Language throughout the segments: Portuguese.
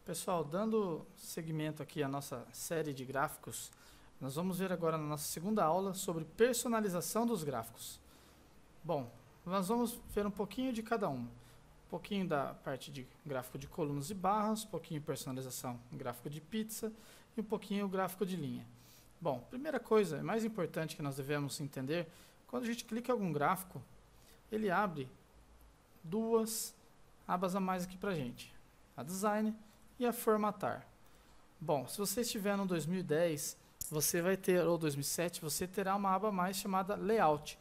Pessoal, dando seguimento aqui à nossa série de gráficos, nós vamos ver agora na nossa segunda aula sobre personalização dos gráficos. Bom, nós vamos ver um pouquinho de cada um. Um pouquinho da parte de gráfico de colunas e barras, um pouquinho de personalização em gráfico de pizza e um pouquinho gráfico de linha. Bom, primeira coisa, mais importante que nós devemos entender, quando a gente clica em algum gráfico, ele abre duas abas a mais aqui pra gente, a Design e a Formatar. Bom, se você estiver no 2010, você vai ter, ou 2007, você terá uma aba a mais chamada Layout.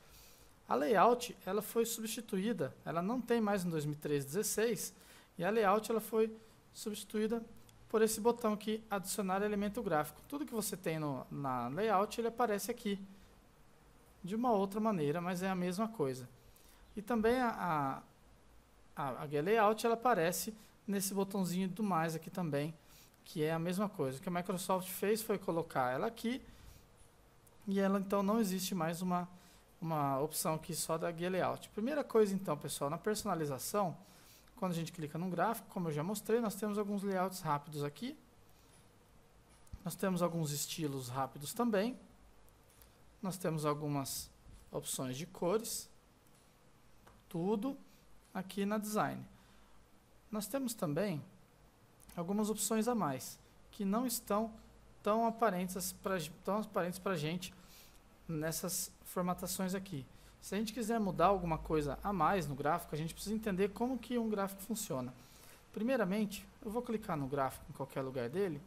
A Layout, ela foi substituída, ela não tem mais no 2013, 16, e a Layout ela foi substituída por esse botão aqui, adicionar elemento gráfico. Tudo que você tem na Layout, ele aparece aqui, de uma outra maneira, mas é a mesma coisa. E também a Layout, ela aparece nesse botãozinho do mais aqui também, que é a mesma coisa. O que a Microsoft fez foi colocar ela aqui, e ela então não existe mais uma opção aqui só da guia layout. Primeira coisa então, pessoal, na personalização, quando a gente clica num gráfico, como eu já mostrei, nós temos alguns layouts rápidos aqui. Nós temos alguns estilos rápidos também. Nós temos algumas opções de cores. Tudo aqui na Design. Nós temos também algumas opções a mais, que não estão tão aparentes para a gente nessas formatações aqui. Se a gente quiser mudar alguma coisa a mais no gráfico, a gente precisa entender como que um gráfico funciona. Primeiramente, eu vou clicar no gráfico em qualquer lugar dele,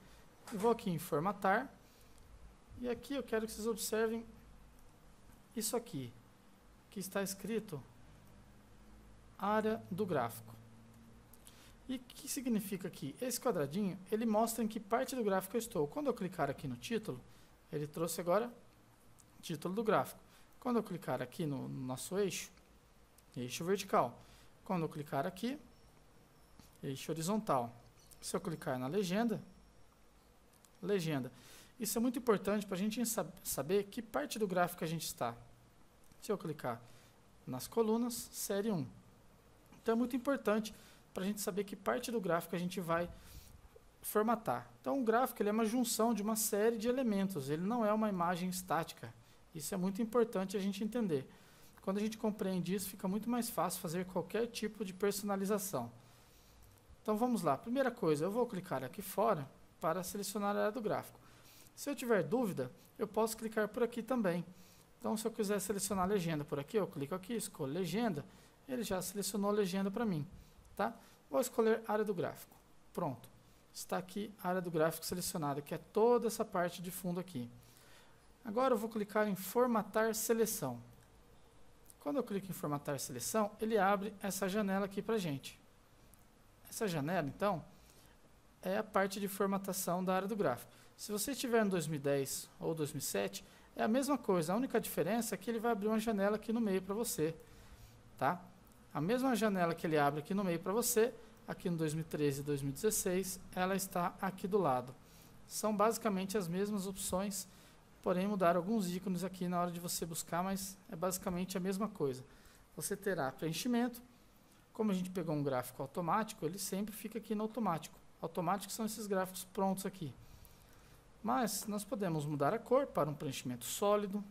eu vou aqui em Formatar, e aqui eu quero que vocês observem isso aqui, que está escrito área do gráfico. E o que significa aqui? Esse quadradinho, ele mostra em que parte do gráfico eu estou. Quando eu clicar aqui no título, ele trouxe agora o título do gráfico. Quando eu clicar aqui no nosso eixo vertical. Quando eu clicar aqui, eixo horizontal. Se eu clicar na legenda. Isso é muito importante para a gente saber que parte do gráfico a gente está. Se eu clicar nas colunas, série 1. Então é muito importante para a gente saber que parte do gráfico a gente vai formatar. Então o gráfico ele é uma junção de uma série de elementos, ele não é uma imagem estática. Isso é muito importante a gente entender. Quando a gente compreende isso, fica muito mais fácil fazer qualquer tipo de personalização. Então vamos lá, primeira coisa, eu vou clicar aqui fora para selecionar a área do gráfico. Se eu tiver dúvida, eu posso clicar por aqui também. Então se eu quiser selecionar a legenda por aqui, eu clico aqui, escolho legenda, ele já selecionou a legenda para mim. Tá? Vou escolher área do gráfico. Pronto. Está aqui a área do gráfico selecionada, que é toda essa parte de fundo aqui. Agora eu vou clicar em Formatar Seleção. Quando eu clico em Formatar Seleção, ele abre essa janela aqui para a gente. Essa janela, então, é a parte de formatação da área do gráfico. Se você estiver em 2010 ou 2007, é a mesma coisa. A única diferença é que ele vai abrir uma janela aqui no meio para você. Tá? A mesma janela que ele abre aqui no meio para você, aqui no 2013 e 2016, ela está aqui do lado. São basicamente as mesmas opções, porém mudaram alguns ícones aqui na hora de você buscar, mas é basicamente a mesma coisa. Você terá preenchimento, como a gente pegou um gráfico automático, ele sempre fica aqui no automático. Automático são esses gráficos prontos aqui. Mas nós podemos mudar a cor para um preenchimento sólido,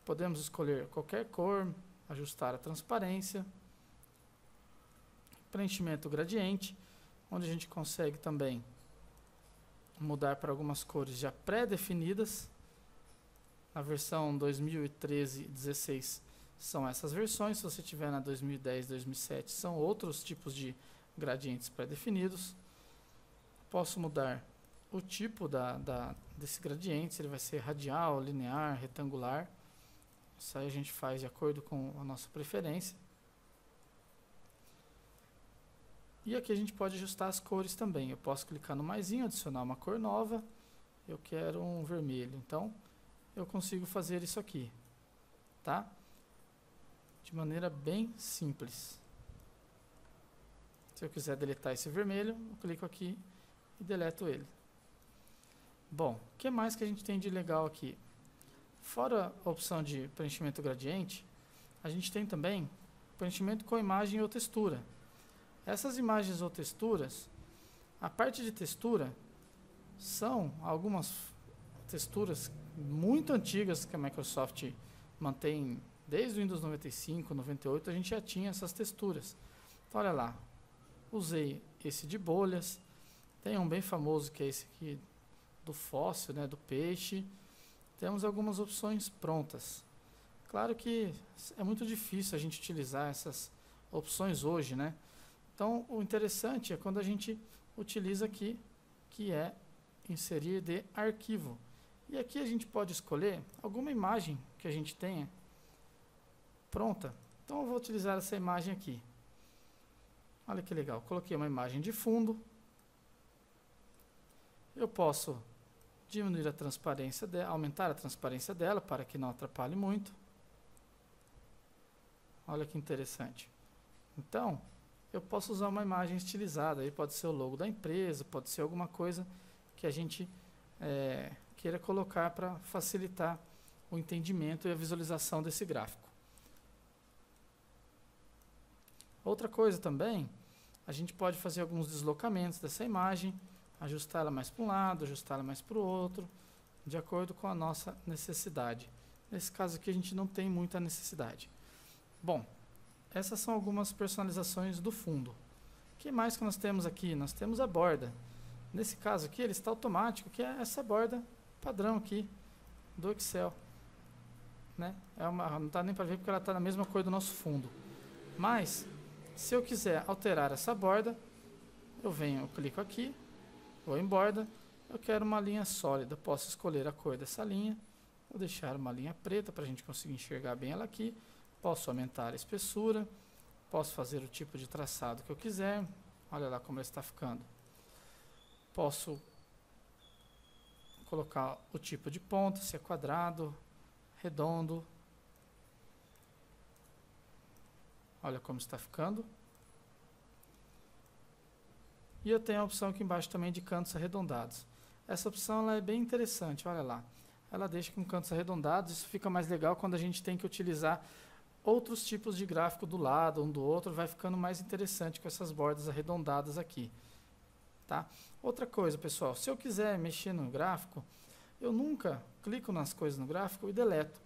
podemos escolher qualquer cor, ajustar a transparência, preenchimento gradiente, onde a gente consegue também mudar para algumas cores já pré-definidas. Na versão 2013 e 16 são essas versões, se você tiver na 2010 e 2007 são outros tipos de gradientes pré-definidos. Posso mudar o tipo desse gradiente, se ele vai ser radial, linear, retangular. Isso aí a gente faz de acordo com a nossa preferência. E aqui a gente pode ajustar as cores também. Eu posso clicar no maisinho, adicionar uma cor nova. Eu quero um vermelho. Então, eu consigo fazer isso aqui. Tá? De maneira bem simples. Se eu quiser deletar esse vermelho, eu clico aqui e deleto ele. Bom, o que mais que a gente tem de legal aqui? Fora a opção de preenchimento gradiente, a gente tem também preenchimento com imagem ou textura. Essas imagens ou texturas, A parte de textura são algumas texturas muito antigas que a Microsoft mantém desde o Windows 95, 98, a gente já tinha essas texturas. Então, olha lá, usei esse de bolhas, tem um bem famoso que é esse aqui do fóssil, né, do peixe. Temos algumas opções prontas. Claro que é muito difícil a gente utilizar essas opções hoje, né? Então, o interessante é quando a gente utiliza aqui, que é inserir de arquivo. E aqui a gente pode escolher alguma imagem que a gente tenha pronta. Então, eu vou utilizar essa imagem aqui. Olha que legal, coloquei uma imagem de fundo. Eu posso diminuir a transparência dela, aumentar a transparência dela para que não atrapalhe muito. Olha que interessante. Então, eu posso usar uma imagem estilizada. Aí pode ser o logo da empresa, pode ser alguma coisa que a gente queira colocar para facilitar o entendimento e a visualização desse gráfico. Outra coisa também, a gente pode fazer alguns deslocamentos dessa imagem, ajustá-la mais para um lado, ajustá-la mais para o outro, de acordo com a nossa necessidade. Nesse caso aqui a gente não tem muita necessidade. Bom, essas são algumas personalizações do fundo. O que mais que nós temos aqui? Nós temos a borda. Nesse caso aqui ele está automático, que é essa borda padrão aqui do Excel. Né? Não está nem para ver porque ela está na mesma cor do nosso fundo. Mas, se eu quiser alterar essa borda, eu clico aqui, vou em borda, eu quero uma linha sólida, posso escolher a cor dessa linha, vou deixar uma linha preta para a gente conseguir enxergar bem ela aqui, posso aumentar a espessura, posso fazer o tipo de traçado que eu quiser, olha lá como ela está ficando. Posso colocar o tipo de ponta, se é quadrado, redondo. Olha como está ficando. E eu tenho a opção aqui embaixo também de cantos arredondados. Essa opção ela é bem interessante, olha lá. Ela deixa com cantos arredondados, isso fica mais legal quando a gente tem que utilizar outros tipos de gráfico do lado, um do outro, vai ficando mais interessante com essas bordas arredondadas aqui. Tá? Outra coisa, pessoal, se eu quiser mexer no gráfico, eu nunca clico nas coisas no gráfico e deleto.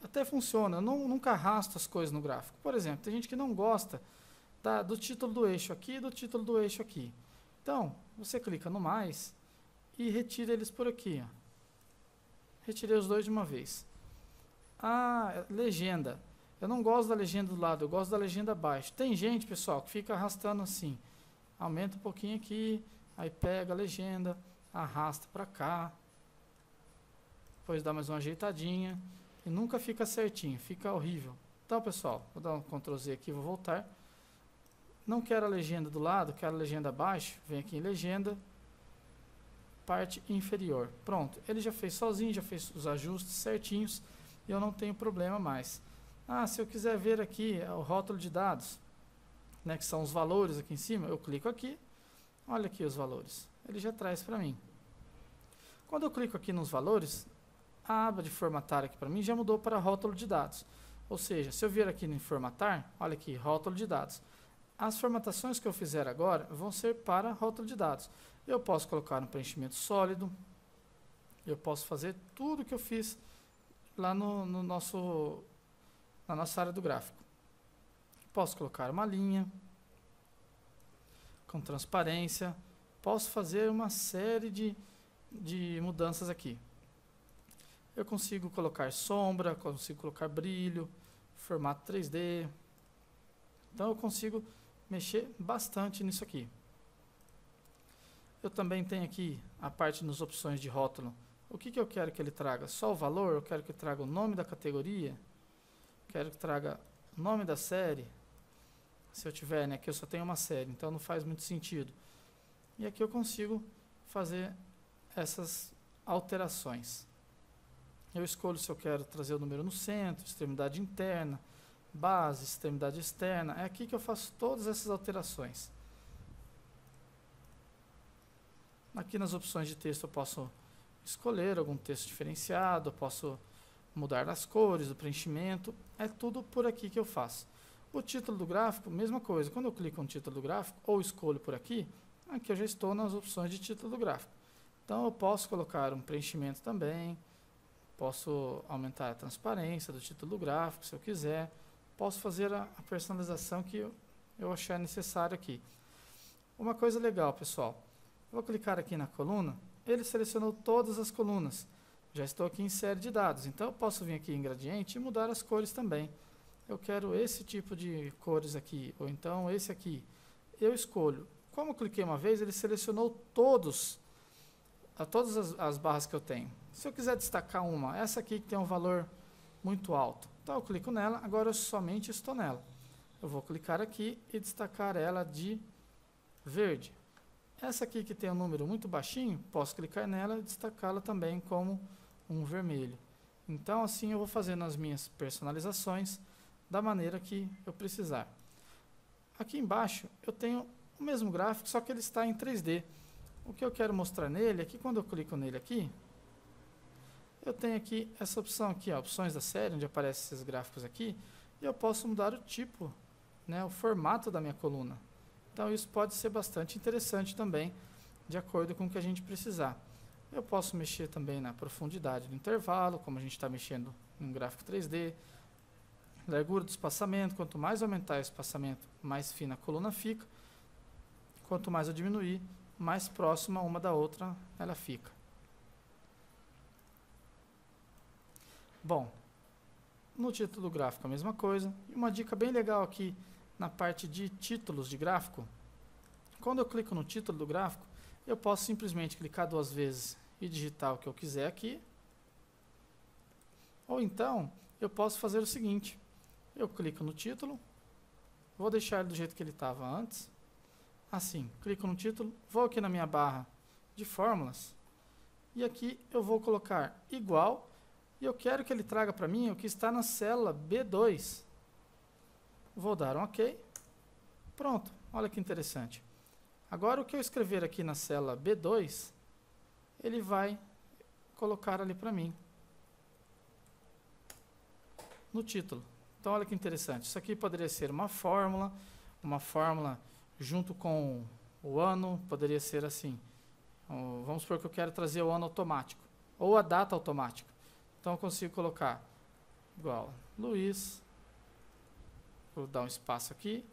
Até funciona, eu nunca arrasto as coisas no gráfico. Por exemplo, tem gente que não gosta do título do eixo aqui e do título do eixo aqui. Então, você clica no mais e retira eles por aqui. Ó. Retirei os dois de uma vez. Ah, legenda. Eu não gosto da legenda do lado, eu gosto da legenda abaixo. Tem gente, pessoal, que fica arrastando assim. Aumenta um pouquinho aqui, aí pega a legenda, arrasta para cá. Depois dá mais uma ajeitadinha. E nunca fica certinho, fica horrível. Então, pessoal, vou dar um Ctrl Z aqui, vou voltar. Não quero a legenda do lado, quero a legenda abaixo. Vem aqui em legenda, parte inferior. Pronto, ele já fez sozinho, já fez os ajustes certinhos e eu não tenho problema mais. Ah, se eu quiser ver aqui o rótulo de dados, né, que são os valores aqui em cima, eu clico aqui, olha aqui os valores. Ele já traz para mim. Quando eu clico aqui nos valores, a aba de formatar aqui para mim já mudou para rótulo de dados. Ou seja, se eu vier aqui em formatar, olha aqui, rótulo de dados. As formatações que eu fizer agora vão ser para rótulo de dados. Eu posso colocar um preenchimento sólido, eu posso fazer tudo que eu fiz lá na nossa área do gráfico. Posso colocar uma linha com transparência, posso fazer uma série de mudanças aqui. Eu consigo colocar sombra, consigo colocar brilho, formato 3D. Então eu consigo mexer bastante nisso aqui. Eu também tenho aqui a parte nas opções de rótulo. O que eu quero que ele traga? Só o valor? Eu quero que ele traga o nome da categoria? Quero que traga o nome da série? Se eu tiver, né? Aqui eu só tenho uma série, então não faz muito sentido. E aqui eu consigo fazer essas alterações. Eu escolho se eu quero trazer o número no centro, extremidade interna, base, extremidade externa. É aqui que eu faço todas essas alterações. Aqui nas opções de texto eu posso escolher algum texto diferenciado, eu posso mudar as cores, o preenchimento. É tudo por aqui que eu faço. O título do gráfico, mesma coisa. Quando eu clico no título do gráfico ou escolho por aqui, Aqui eu já estou nas opções de título do gráfico. Então eu posso colocar um preenchimento também, posso aumentar a transparência do título do gráfico se eu quiser, posso fazer a personalização que eu achar necessário aqui. Uma coisa legal, pessoal, eu vou clicar aqui na coluna, ele selecionou todas as colunas. Já estou aqui em série de dados, então eu posso vir aqui em gradiente e mudar as cores também. Eu quero esse tipo de cores aqui, ou então esse aqui. Eu escolho. Como eu cliquei uma vez, ele selecionou todas as barras que eu tenho. Se eu quiser destacar uma, essa aqui que tem um valor muito alto, então eu clico nela, agora eu somente estou nela. Eu vou clicar aqui e destacar ela de verde. Essa aqui que tem um número muito baixinho, posso clicar nela e destacá-la também como um vermelho. Então assim eu vou fazendo as minhas personalizações da maneira que eu precisar. Aqui embaixo eu tenho o mesmo gráfico, só que ele está em 3D. O que eu quero mostrar nele é que quando eu clico nele aqui, eu tenho aqui essa opção aqui, ó, opções da série, onde aparecem esses gráficos aqui, e eu posso mudar o tipo, né, o formato da minha coluna. Então isso pode ser bastante interessante também, de acordo com o que a gente precisar. Eu posso mexer também na profundidade do intervalo, como a gente está mexendo em um gráfico 3D, largura do espaçamento, quanto mais aumentar o espaçamento, mais fina a coluna fica, quanto mais eu diminuir, mais próxima uma da outra ela fica. Bom, no título do gráfico a mesma coisa. E uma dica bem legal aqui na parte de títulos de gráfico. Quando eu clico no título do gráfico, eu posso simplesmente clicar 2 vezes e digitar o que eu quiser aqui. Ou então, eu posso fazer o seguinte. Eu clico no título, vou deixar ele do jeito que ele estava antes. Assim, clico no título, vou aqui na minha barra de fórmulas. E aqui eu vou colocar igual. E eu quero que ele traga para mim o que está na célula B2. Vou dar um OK. Pronto, olha que interessante. Agora o que eu escrever aqui na célula B2, ele vai colocar ali para mim, no título. Então olha que interessante. Isso aqui poderia ser uma fórmula junto com o ano, poderia ser assim. Vamos supor que eu quero trazer o ano automático, ou a data automática. Então eu consigo colocar igual Luiz, vou dar um espaço aqui,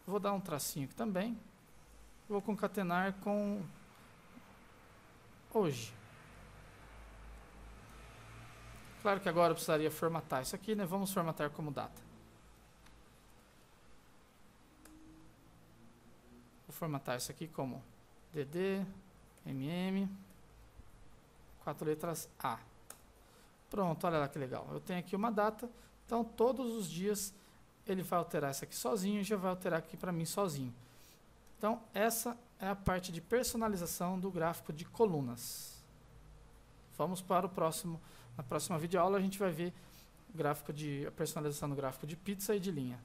vou dar um tracinho aqui também, vou concatenar com hoje. Claro que agora eu precisaria formatar isso aqui, né? Vamos formatar como data. Vou formatar isso aqui como DD, MM, 4 letras A. Pronto, olha lá que legal. Eu tenho aqui uma data, então todos os dias ele vai alterar isso aqui sozinho e já vai alterar aqui para mim sozinho. Então essa é a parte de personalização do gráfico de colunas. Vamos para o próximo. Na próxima videoaula a gente vai ver a personalização do gráfico de pizza e de linha.